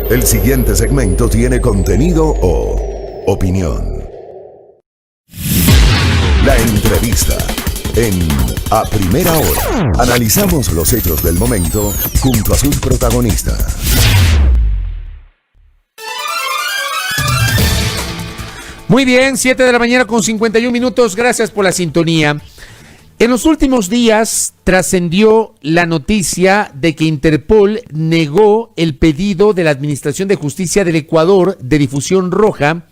El siguiente segmento tiene contenido o opinión. La entrevista en A Primera Hora. Analizamos los hechos del momento junto a sus protagonistas. Muy bien, 7 de la mañana con 51 minutos. Gracias por la sintonía. En los últimos días trascendió la noticia de que Interpol negó el pedido de la Administración de Justicia del Ecuador de difusión roja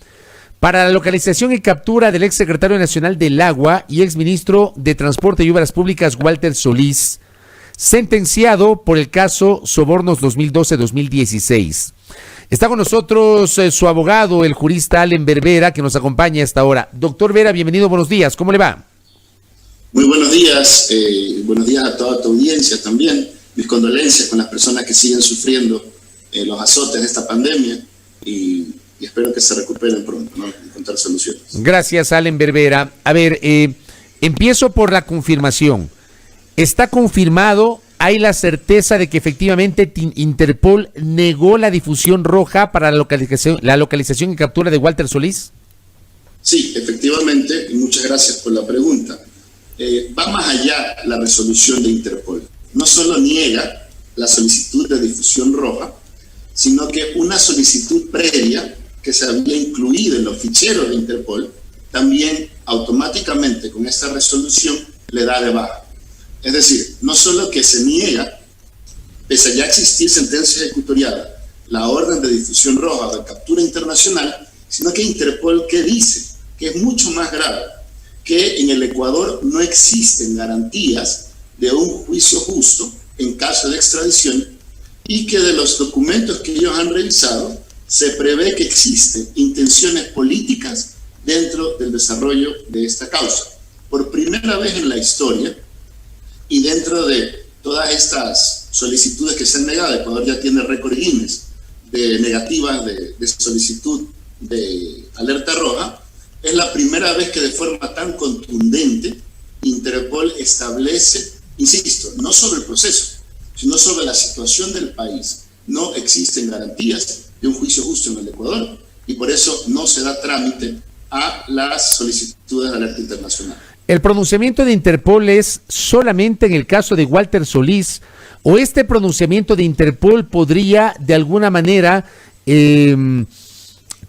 para la localización y captura del exsecretario nacional del Agua y exministro de Transporte y Obras Públicas, Walter Solís, sentenciado por el caso Sobornos 2012-2016. Está con nosotros su abogado, el jurista Allen Berbera, que nos acompaña a esta hora. Doctor Vera, bienvenido, buenos días, ¿cómo le va? Muy buenos días a toda tu audiencia también. Mis condolencias con las personas que siguen sufriendo los azotes de esta pandemia y espero que se recuperen pronto, ¿no? Encontrar soluciones. Gracias, Allen Berbera. A ver, empiezo por la confirmación. ¿Está confirmado? ¿Hay la certeza de que efectivamente Interpol negó la difusión roja para la localización y captura de Walter Solís? Sí, efectivamente, y muchas gracias por la pregunta. Va más allá la resolución de Interpol. No solo niega la solicitud de difusión roja, sino que una solicitud previa que se había incluido en los ficheros de Interpol, también automáticamente con esta resolución le da de baja. Es decir, no solo que se niega, pese a ya existir sentencia ejecutoriada, la orden de difusión roja o de captura internacional, sino que Interpol, ¿qué dice? Que es mucho más grave, que en el Ecuador no existen garantías de un juicio justo en caso de extradición y que de los documentos que ellos han revisado se prevé que existen intenciones políticas dentro del desarrollo de esta causa. Por primera vez en la historia y dentro de todas estas solicitudes que se han negado, Ecuador ya tiene récord Guinness de negativas de solicitud de alerta roja. Es la primera vez que de forma tan contundente Interpol establece, insisto, no sobre el proceso, sino sobre la situación del país. No existen garantías de un juicio justo en el Ecuador y por eso no se da trámite a las solicitudes de alerta internacional. ¿El pronunciamiento de Interpol es solamente en el caso de Walter Solís o este pronunciamiento de Interpol podría de alguna manera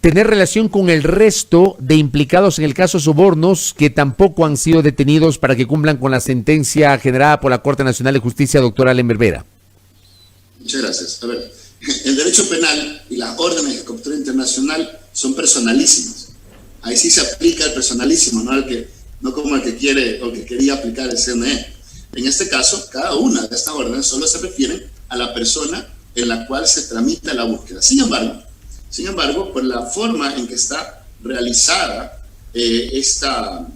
tener relación con el resto de implicados en el caso Sobornos que tampoco han sido detenidos para que cumplan con la sentencia generada por la Corte Nacional de Justicia, doctora Allen Berbera? Muchas gracias. A ver, el derecho penal y las órdenes de captura internacional son personalísimas. Ahí sí se aplica el personalísimo, no como el que quiere o que quería aplicar el CNE. En este caso, cada una de estas órdenes solo se refieren a la persona en la cual se tramita la búsqueda. Sin embargo, por la forma en que está realizada esta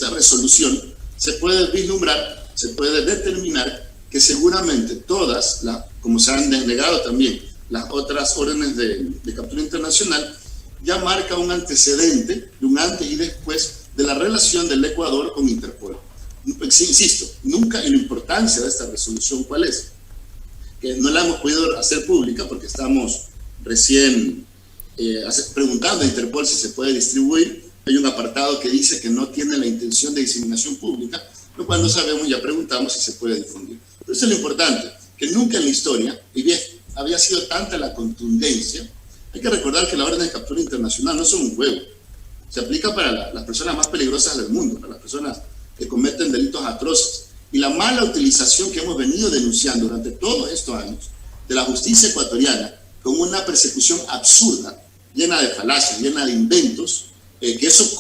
resolución, se puede vislumbrar, se puede determinar que seguramente todas, como se han denegado también las otras órdenes de captura internacional, ya marca un antecedente de un antes y después de la relación del Ecuador con Interpol. Insisto, nunca en la importancia de esta resolución, ¿cuál es? Que no la hemos podido hacer pública porque estamos recién preguntando a Interpol si se puede distribuir. Hay un apartado que dice que no tiene la intención de diseminación pública, lo cual no sabemos, ya preguntamos si se puede difundir. Pero eso es lo importante, que nunca en la historia, y bien, había sido tanta la contundencia. Hay que recordar que la orden de captura internacional no es un juego. Se aplica para las personas más peligrosas del mundo, para las personas que cometen delitos atroces. Y la mala utilización que hemos venido denunciando durante todos estos años de la justicia ecuatoriana con una persecución absurda, llena de falacias, llena de inventos, que eso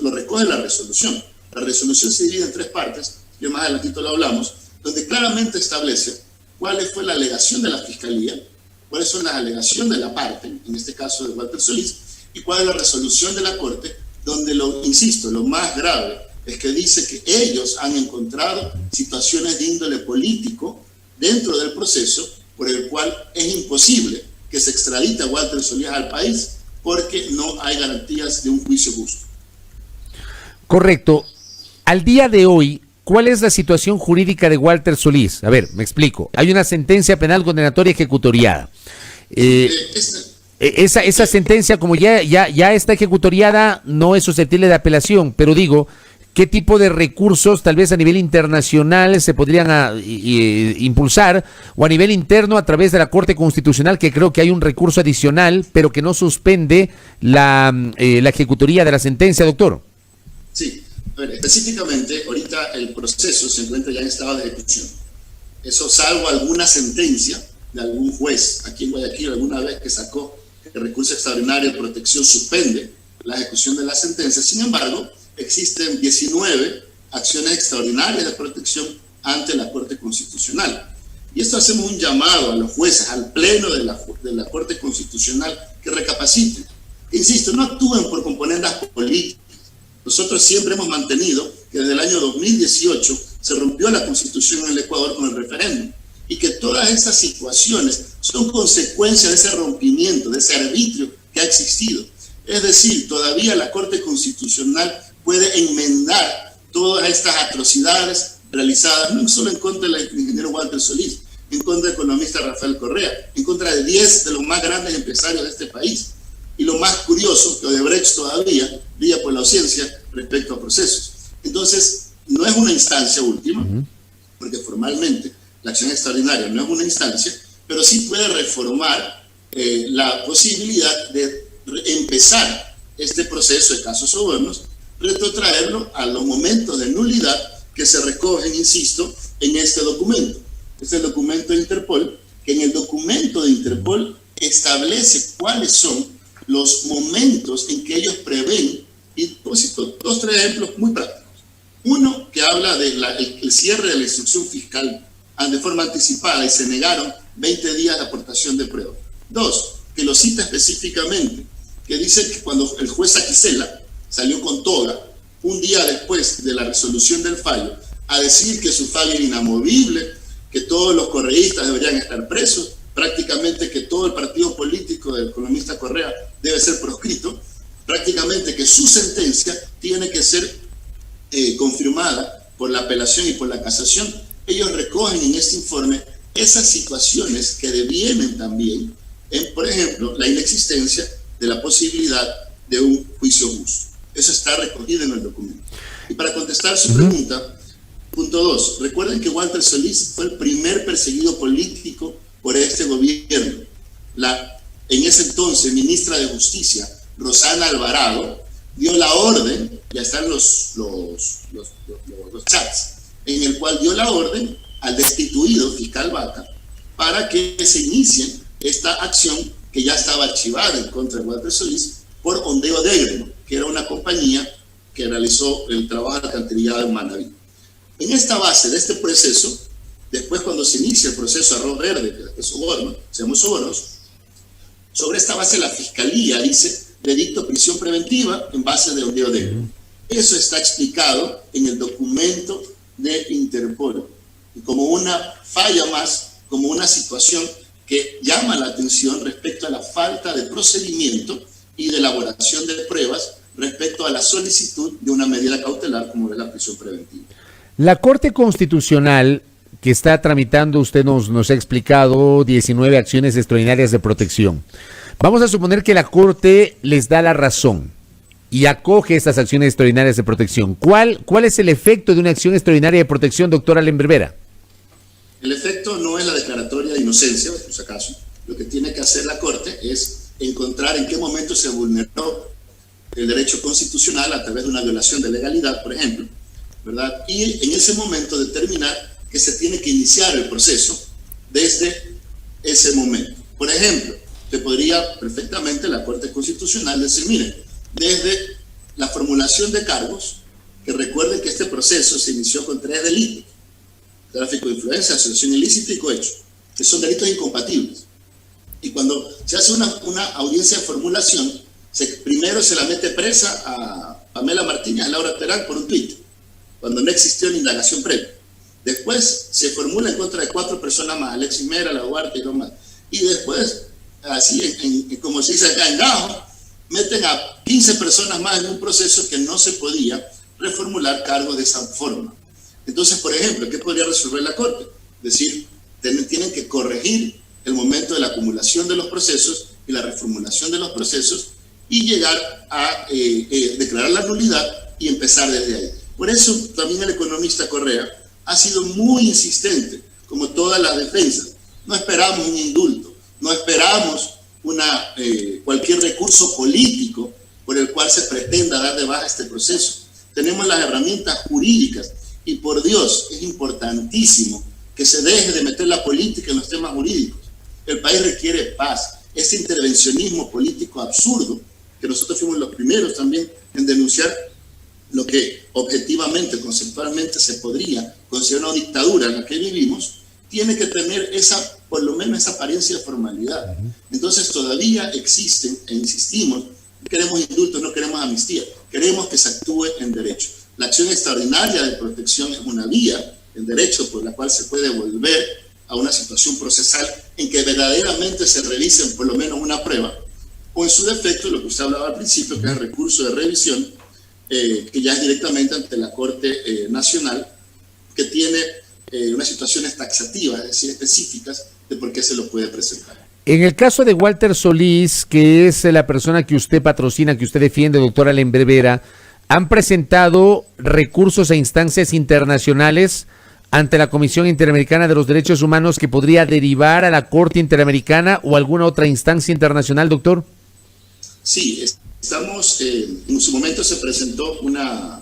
lo recoge la resolución. La resolución se divide en 3 partes, que más adelantito lo hablamos, donde claramente establece cuál fue la alegación de la Fiscalía, cuáles son las alegaciones de la parte, en este caso de Walter Solís, y cuál es la resolución de la Corte, donde, insisto, lo más grave es que dice que ellos han encontrado situaciones de índole político dentro del proceso por el cual es imposible que se extradite a Walter Solís al país porque no hay garantías de un juicio justo. Correcto. Al día de hoy, ¿cuál es la situación jurídica de Walter Solís? A ver, me explico. Hay una sentencia penal condenatoria ejecutoriada. Esa sentencia, como ya está ejecutoriada, no es susceptible de apelación, pero digo, ¿qué tipo de recursos tal vez a nivel internacional se podrían impulsar, o a nivel interno a través de la Corte Constitucional, que creo que hay un recurso adicional, pero que no suspende la ejecutoría de la sentencia, doctor? Sí, a ver, específicamente, ahorita el proceso se encuentra ya en estado de ejecución. Eso salvo alguna sentencia de algún juez aquí en Guayaquil alguna vez que sacó el recurso extraordinario de protección suspende la ejecución de la sentencia. Sin embargo, existen 19 acciones extraordinarias de protección ante la Corte Constitucional. Y esto hacemos un llamado a los jueces, al pleno de la Corte Constitucional, que recapaciten. Insisto, no actúen por componendas políticas. Nosotros siempre hemos mantenido que desde el año 2018 se rompió la Constitución en el Ecuador con el referéndum, y que todas esas situaciones son consecuencia de ese rompimiento, de ese arbitrio que ha existido. Es decir, todavía la Corte Constitucional puede enmendar todas estas atrocidades realizadas, no solo en contra del ingeniero Walter Solís, en contra del economista Rafael Correa, en contra de 10 de los más grandes empresarios de este país. Y lo más curioso, que Odebrecht todavía brilla por la ausencia respecto a procesos. Entonces, no es una instancia última, porque formalmente la acción extraordinaria no es una instancia, pero sí puede reformar la posibilidad de empezar este proceso de casos sobornos, retrotraerlo a los momentos de nulidad que se recogen, insisto, en este documento. Es el documento de Interpol, que en el documento de Interpol establece cuáles son los momentos en que ellos prevén, y cito 2 o 3 ejemplos muy prácticos. Uno, que habla del cierre de la instrucción fiscal de forma anticipada y se negaron 20 días de aportación de prueba. 2, que lo cita específicamente, que dice que cuando el juez Aquisela salió con toga, un día después de la resolución del fallo, a decir que su fallo era inamovible, que todos los correístas deberían estar presos, prácticamente que todo el partido político del economista Correa debe ser proscrito, prácticamente que su sentencia tiene que ser confirmada por la apelación y por la casación. Ellos recogen en este informe esas situaciones que devienen también en, por ejemplo, la inexistencia de la posibilidad de un juicio justo. Eso está recogido en el documento. Y para contestar su pregunta, punto 2, recuerden que Walter Solís fue el primer perseguido político por este gobierno. En ese entonces, ministra de Justicia, Rosana Alvarado, dio la orden, ya están los chats, en el cual dio la orden al destituido fiscal Vaca para que se inicie esta acción que ya estaba archivada en contra de Walter Solís por Ondeo Degre, que era una compañía que realizó el trabajo de alcantarillado en Manaví. En esta base de este proceso, después cuando se inicia el proceso Arroz Verde, que es soborno, se llama sobornos, sobre esta base la Fiscalía dice le dicto prisión preventiva en base de Ondeo Degre. Eso está explicado en el documento de Interpol, y como una falla más, como una situación que llama la atención respecto a la falta de procedimiento y de elaboración de pruebas respecto a la solicitud de una medida cautelar como es la prisión preventiva. La Corte Constitucional que está tramitando, usted nos ha explicado 19 acciones extraordinarias de protección. Vamos a suponer que la Corte les da la razón y acoge estas acciones extraordinarias de protección. ¿Cuál es el efecto de una acción extraordinaria de protección, doctora Lemberbera? El efecto no es la declaratoria de inocencia, por si acaso. Lo que tiene que hacer la Corte es encontrar en qué momento se vulneró el derecho constitucional a través de una violación de legalidad, por ejemplo, ¿verdad? Y en ese momento determinar que se tiene que iniciar el proceso desde ese momento. Por ejemplo, te podría perfectamente la Corte Constitucional decir, mire, desde la formulación de cargos, que recuerden que este proceso se inició con 3 delitos: tráfico de influencia, asociación ilícita y cohecho, que son delitos incompatibles. Y cuando se hace una audiencia de formulación, primero se la mete presa a Pamela Martínez, a Laura Terán por un tuit, cuando no existió una indagación previa. Después se formula en contra de 4 personas más, Alexis Mera, La Duarte y los más. Y después, así como se dice acá en Gajo, meten a 15 personas más en un proceso que no se podía reformular cargos de esa forma. Entonces, por ejemplo, ¿qué podría resolver la Corte? Es decir, tienen que corregir el momento de la acumulación renovación de los procesos y la reformulación de los procesos y llegar a declarar la nulidad y empezar desde ahí. Por eso también el economista Correa ha sido muy insistente, como todas las defensas. No esperamos un indulto, no esperamos cualquier recurso político por el cual se pretenda dar de baja este proceso. Tenemos las herramientas jurídicas y, por Dios, es importantísimo que se deje de meter la política en los temas jurídicos. El país requiere paz. Ese intervencionismo político absurdo, que nosotros fuimos los primeros también en denunciar lo que objetivamente, conceptualmente se podría considerar una dictadura en la que vivimos, tiene que tener por lo menos esa apariencia de formalidad. Entonces todavía existen, e insistimos, no queremos indultos, no queremos amnistía, queremos que se actúe en derecho. La acción extraordinaria de protección es una vía en derecho por la cual se puede volver a una situación procesal en que verdaderamente se revisen por lo menos una prueba, o en su defecto, lo que usted hablaba al principio, que es el recurso de revisión, que ya es directamente ante la Corte Nacional, que tiene unas situaciones taxativas, es decir, específicas de por qué se lo puede presentar. En el caso de Walter Solís, que es la persona que usted patrocina, que usted defiende, doctora Lemberbera, ¿han presentado recursos a instancias internacionales ante la Comisión Interamericana de los Derechos Humanos que podría derivar a la Corte Interamericana o alguna otra instancia internacional, doctor? Sí, estamos, en su momento se presentó una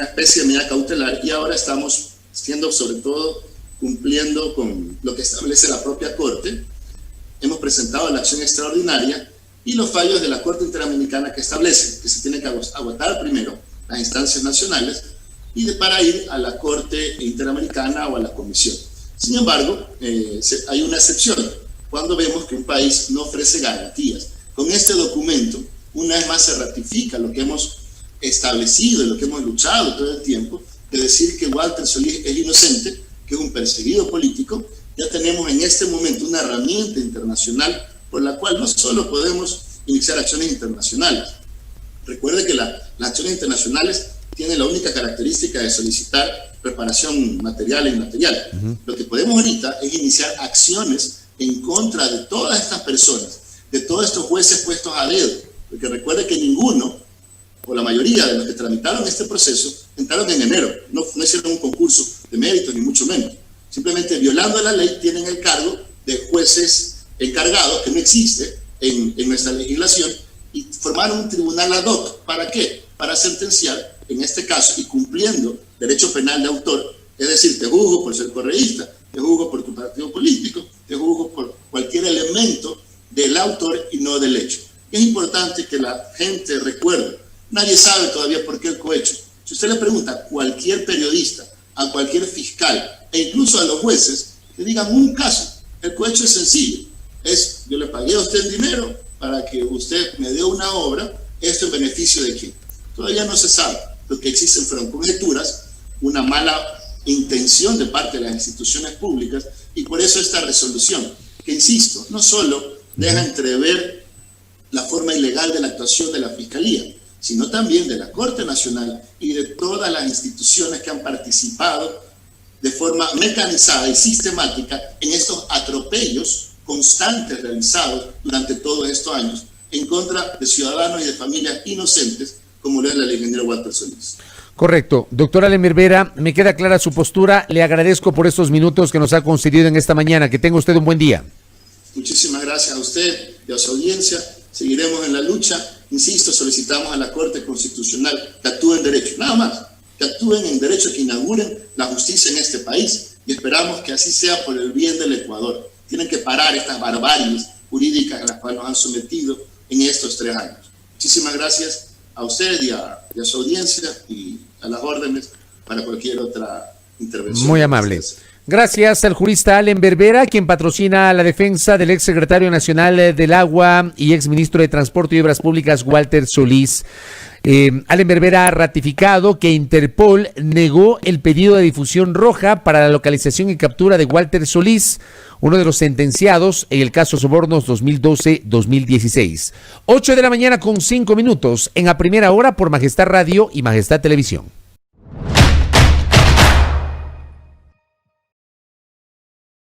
especie de medida cautelar y ahora estamos siendo, sobre todo, cumpliendo con lo que establece la propia Corte. Hemos presentado la acción extraordinaria y los fallos de la Corte Interamericana que establecen que se tiene que agotar primero las instancias nacionales y para ir a la Corte Interamericana o a la Comisión. Sin embargo, hay una excepción cuando vemos que un país no ofrece garantías. Con este documento, una vez más se ratifica lo que hemos establecido y lo que hemos luchado todo el tiempo, de decir que Walter Solís es inocente, que es un perseguido político. Ya tenemos en este momento una herramienta internacional por la cual no solo podemos iniciar acciones internacionales. Recuerde que las acciones internacionales tienen la única característica de solicitar reparación material e inmaterial. Lo que podemos ahorita es iniciar acciones en contra de todas estas personas, de todos estos jueces puestos a dedo, porque recuerde que ninguno, o la mayoría de los que tramitaron este proceso, entraron en enero, no hicieron un concurso de méritos, ni mucho menos. Simplemente violando la ley tienen el cargo de jueces encargados, que no existe en nuestra legislación, y formaron un tribunal ad hoc. ¿Para qué? Para sentenciar, en este caso, y cumpliendo derecho penal de autor, es decir, te juzgo por ser correísta, te juzgo por tu partido político, te juzgo por cualquier elemento del autor y no del hecho. Es importante que la gente recuerde, nadie sabe todavía por qué el cohecho. Si usted le pregunta a cualquier periodista, a cualquier fiscal e incluso a los jueces, que digan un caso, el cohecho es sencillo. Yo le pagué a usted dinero para que usted me dé una obra, ¿esto en beneficio de quién? Todavía no se sabe. Lo que existen fueron conjeturas, una mala intención de parte de las instituciones públicas, y por eso esta resolución, que insisto, no solo deja entrever la forma ilegal de la actuación de la Fiscalía, sino también de la Corte Nacional y de todas las instituciones que han participado de forma mecanizada y sistemática en estos atropellos constantes realizados durante todos estos años en contra de ciudadanos y de familias inocentes, como lo es la ingeniera Walter Solís. Correcto. Doctora Lemberbera, me queda clara su postura. Le agradezco por estos minutos que nos ha concedido en esta mañana. Que tenga usted un buen día. Muchísimas gracias a usted y a su audiencia. Seguiremos en la lucha. Insisto, solicitamos a la Corte Constitucional que actúe en derecho. Nada más, que actúen en derecho, que inauguren la justicia en este país. Y esperamos que así sea por el bien del Ecuador. Tienen que parar estas barbaries jurídicas a las cuales nos han sometido en estos 3 años. Muchísimas gracias a usted y a su audiencia, y a las órdenes para cualquier otra intervención. Muy amable. Gracias al jurista Lemberbera, quien patrocina la defensa del ex secretario nacional del Agua y ex ministro de Transporte y Obras Públicas, Walter Solís. Lemberbera ha ratificado que Interpol negó el pedido de difusión roja para la localización y captura de Walter Solís, uno de los sentenciados en el caso Sobornos 2012-2016. 8 de la mañana con 5 minutos en A Primera Hora por Majestad Radio y Majestad Televisión.